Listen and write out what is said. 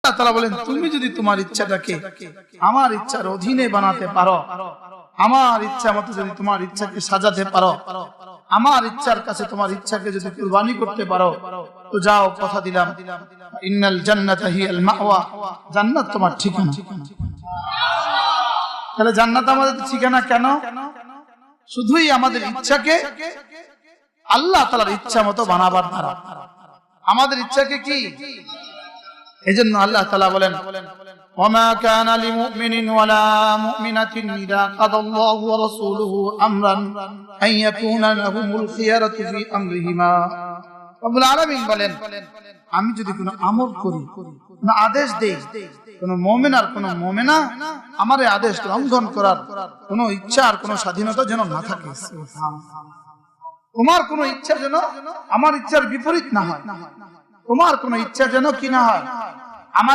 আল্লাহ তাআলা বলেন তুমি যদি তোমার ইচ্ছাটাকে আমার ইচ্ছার অধীনে বানাতে পারো, আমার ইচ্ছা মতো যদি তোমার ইচ্ছাকে সাজাতে পারো, আমার ইচ্ছার কাছে তোমার ইচ্ছাকে যদি কুরবানি করতে পারো, তো যাও, কথা দিলাম, ইন্নাল জান্নাতা হিয়াল মাওয়া, জান্নাত তোমার ঠিকানা। তাহলে জান্নাত আমাদের ঠিকানা কেন? শুধুই আমাদের ইচ্ছাকে আল্লাহ তাআলার ইচ্ছা মতো বানাবার দ্বারা। আমাদের ইচ্ছাকে কি, এজন্য আল্লাহ তাআলা বলেন ওয়ামা কানা লিমুমিনিন ওয়ালা মুমিনাতিন ইযা কাদাল্লাহু ওয়া রাসূলুহু আমরান আন ইয়াকুনা লাহুমুল খিয়ারাতু ফি আমরিহিমা। রব্বুল আলামিন বলেন আমি যদি কোনো আমল করি, কোনো আদেশ দেই, কোনো মুমিন আর কোনো মুমিনা আমার এই আদেশ লঙ্ঘন করার কোনো ইচ্ছা আর কোনো স্বাধীনতা যেন না থাকে। তোমার কোনো ইচ্ছা যেন আমার ইচ্ছার বিপরীত না হয়, তোমার কোনো ইচ্ছা যেন কি না হয়,